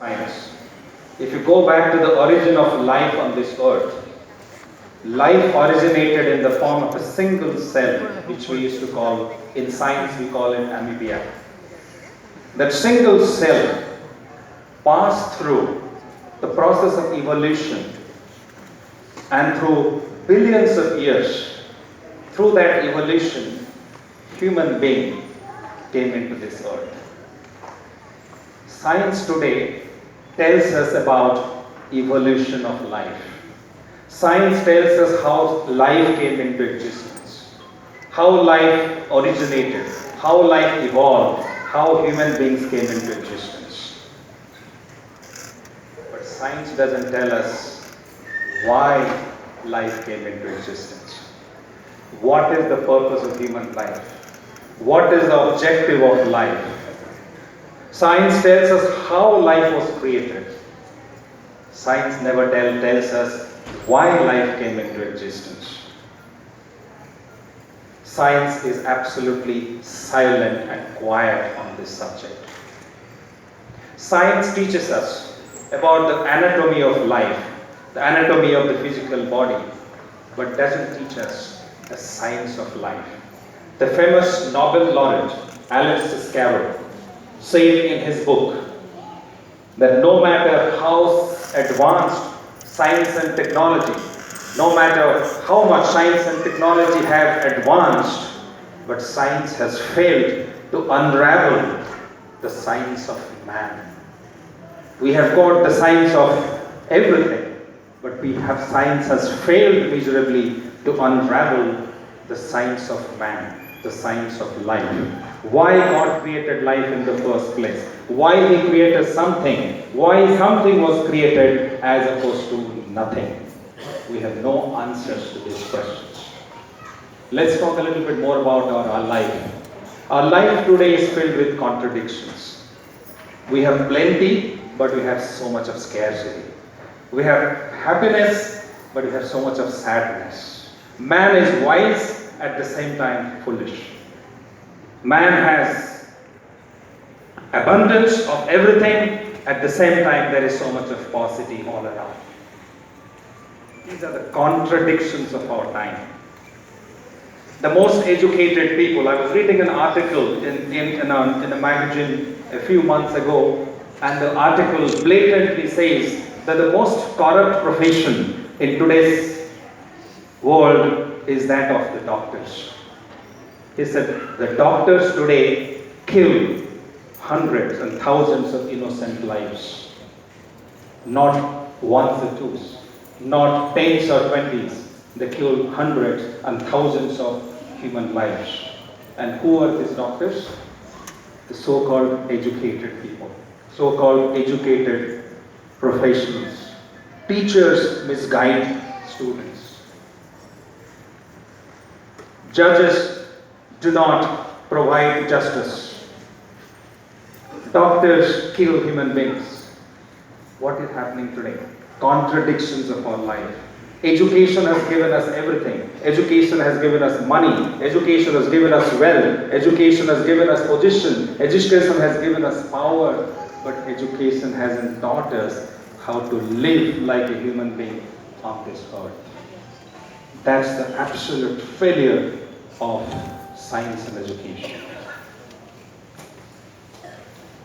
science. If you go back to the origin of life on this earth, life originated in the form of a single cell, which we used to call, in science we call it amoeba. That single cell passed through the process of evolution, and through billions of years, through that evolution, human being came into this earth. Science today tells us about evolution of life. Science tells us how life came into existence, how life originated, how life evolved, how human beings came into existence. But science doesn't tell us why life came into existence. What is the purpose of human life? What is the objective of life? Science tells us how life was created. Science never tells us why life came into existence. Science is absolutely silent and quiet on this subject. Science teaches us about the anatomy of life, the anatomy of the physical body, but doesn't teach us the science of life. The famous Nobel laureate, Alice Carroll, said in his book that no matter how advanced science and technology, no matter how much science and technology have advanced, but science has failed to unravel the science of man. We have got the science of everything, but science has failed miserably to unravel the science of man, the science of life. Why God created life in the first place? Why He created something? Why something was created as opposed to nothing? We have no answers to these questions. Let's talk a little bit more about our life. Our life today is filled with contradictions. We have plenty, but we have so much of scarcity. We have happiness, but we have so much of sadness. Man is wise, at the same time foolish. Man has abundance of everything, at the same time there is so much of paucity all around. These are the contradictions of our time. The most educated people, I was reading an article in a magazine a few months ago, and the article blatantly says that the most corrupt profession in today's world is that of the doctors. He said the doctors today kill hundreds and thousands of innocent lives. Not ones or twos, not tens or twenties. They kill hundreds and thousands of human lives. And who are these doctors? The so-called educated people, so-called educated professionals. Teachers misguide students. Judges do not provide justice. Doctors kill human beings. What is happening today? Contradictions of our life. Education has given us everything. Education has given us money. Education has given us wealth. Education has given us position. Education has given us power. But education hasn't taught us how to live like a human being on this earth. That's the absolute failure of science and education.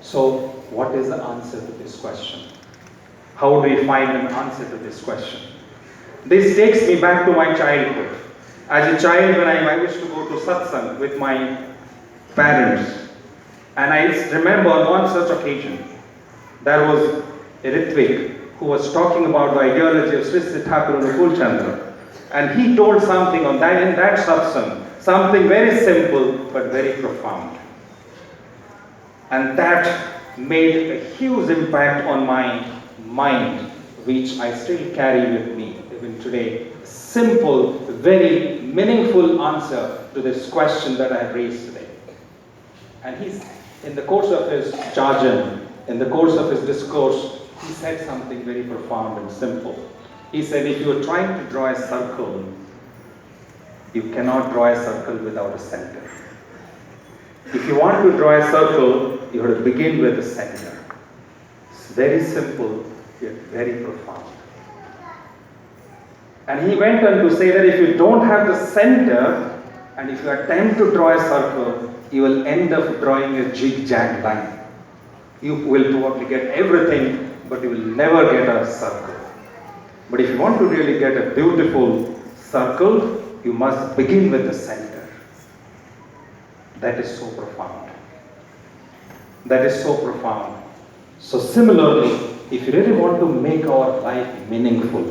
So, what is the answer to this question? How do we find an answer to this question? This takes me back to my childhood. As a child, when I used to go to satsang with my parents, and I remember on one such occasion, there was a Ritvik who was talking about the ideology of Sri Sri Thakur and Phul Chandra. And he told something in that satsang, something very simple but very profound. And that made a huge impact on my mind, which I still carry with me even today. Simple, very meaningful answer to this question that I have raised today. And in the course of his jargon, in the course of his discourse, he said something very profound and simple. He said, if you are trying to draw a circle, you cannot draw a circle without a center. If you want to draw a circle, you have to begin with the center. very simple yet very profound. And he went on to say that if you don't have the center, and if you attempt to draw a circle, you will end up drawing a zigzag line. You will probably get everything, but you will never get a circle. But if you want to really get a beautiful circle, you must begin with the center. That is so profound. That is so profound. So similarly, if you really want to make our life meaningful,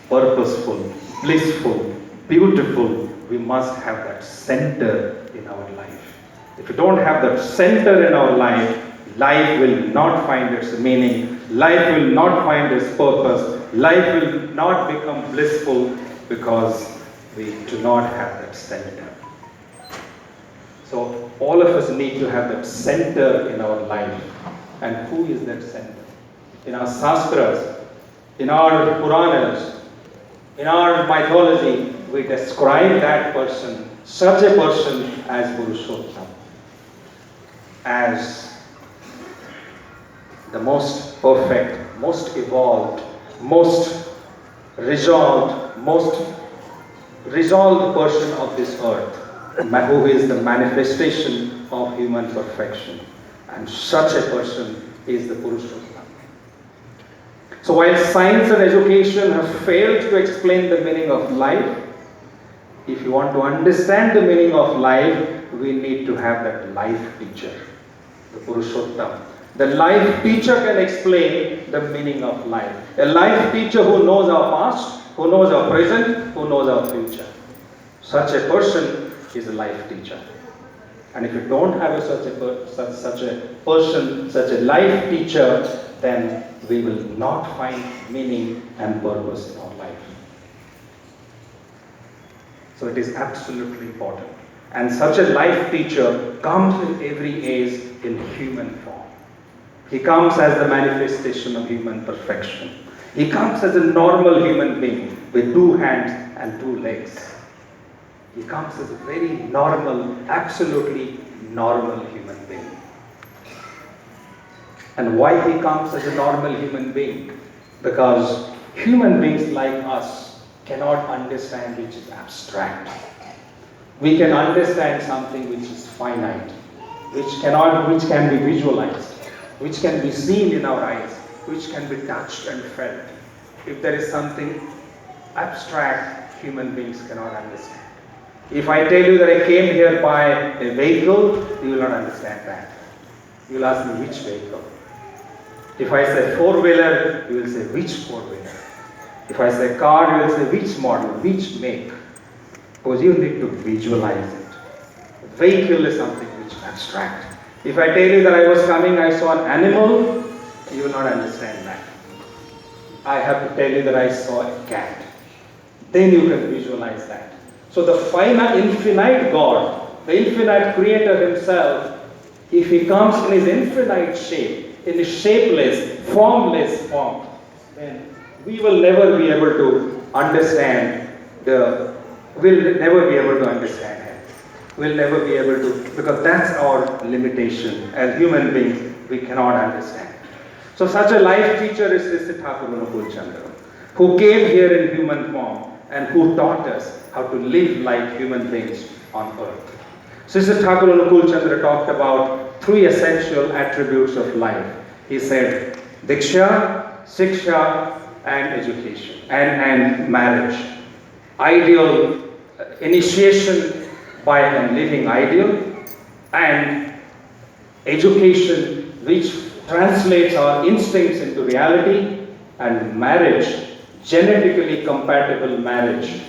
purposeful, blissful, beautiful, we must have that center in our life. If you don't have that center in our life, life will not find its meaning, life will not find its purpose, life will not become blissful because we do not have that center. So all of us need to have that center in our life. And who is that center? In our Shastras, in our Puranas, in our mythology, we describe that person, such a person, as Purushottam, as the most perfect, most evolved, most resolved person of this earth, who is the manifestation of human perfection. And such a person is the Purushottam. So while science and education have failed to explain the meaning of life, if you want to understand the meaning of life, we need to have that life teacher, the Purushottam. The life teacher can explain the meaning of life. A life teacher who knows our past, who knows our present, who knows our future. Such a person is a life teacher. And if you don't have such a person, such a life teacher, then we will not find meaning and purpose in our life. So it is absolutely important. And such a life teacher comes in every age in human form. He comes as the manifestation of human perfection. He comes as a normal human being with 2 hands and 2 legs. He comes as a very normal, absolutely normal human being. And why he comes as a normal human being? Because human beings like us cannot understand which is abstract. We can understand something which is finite, which can be visualized, which can be seen in our eyes, which can be touched and felt. If there is something abstract, human beings cannot understand. If I tell you that I came here by a vehicle, you will not understand that. You will ask me which vehicle. If I say 4-wheeler, you will say which 4-wheeler. If I say car, you will say which model, which make. Because you need to visualize it. Vehicle is something which is abstract. If I tell you that I was coming, I saw an animal, you will not understand that. I have to tell you that I saw a cat. Then you can visualize that. So the infinite God, the infinite Creator Himself, if He comes in His infinite shape, in His shapeless, formless form, then we will never be able to understand Him. We'll never be able to, because that's our limitation. As human beings, we cannot understand. So such a life teacher is Sri Thakur Anukul Chandra, who came here in human form and who taught us how to live like human beings on earth. Sri Thakur Anukul Chandra talked about 3 essential attributes of life. He said, Diksha, Siksha, and education, and marriage. Ideal initiation by a living ideal, and education which translates our instincts into reality, and marriage, genetically compatible marriage,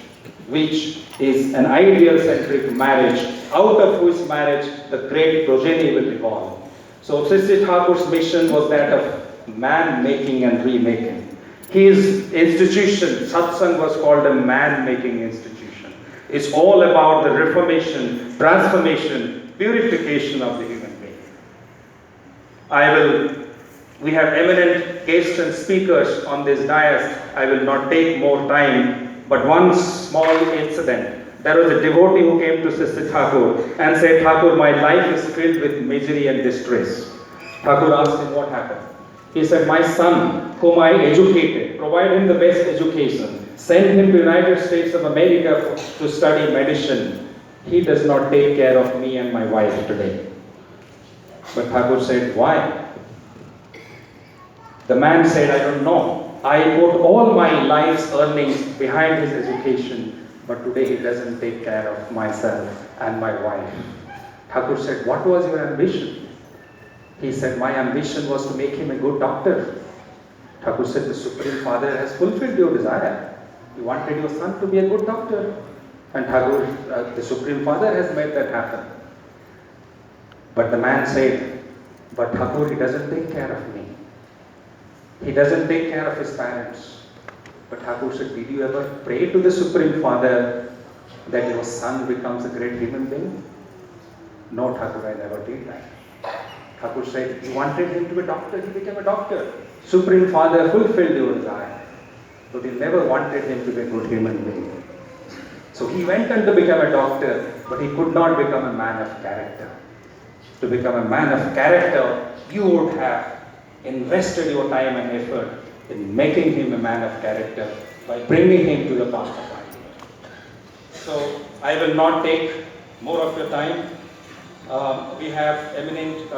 which is an ideal-centric marriage, out of which marriage the great progeny will evolve. So Sri Thakur's mission was that of man-making and remaking. His institution, satsang, was called a man-making institution. It's all about the reformation, transformation, purification of the human being. We have eminent guests and speakers on this dais. I will not take more time, but one small incident. There was a devotee who came to Sri Thakur and said, Thakur, my life is filled with misery and distress. Thakur asked him what happened. He said, my son, whom I educated, provide him the best education, send him to United States of America to study medicine. He does not take care of me and my wife today. But Thakur said, why? The man said, I don't know. I put all my life's earnings behind his education, but today he doesn't take care of myself and my wife. Thakur said, what was your ambition? He said, my ambition was to make him a good doctor. Thakur said, the Supreme Father has fulfilled your desire. You wanted your son to be a good doctor. And Thakur, the Supreme Father has made that happen. But the man said, but Thakur, he doesn't take care of me. He doesn't take care of his parents. But Thakur said, did you ever pray to the Supreme Father that your son becomes a great human being? No, Thakur, I never did that. Thakur said, you wanted him to be a doctor, he became a doctor. Supreme Father fulfilled your desire. But he never wanted him to be a good human being. So he went on to become a doctor, but he could not become a man of character. To become a man of character, you would have invested your time and effort in making him a man of character by bringing him to the path of life. So I will not take more of your time. We have eminent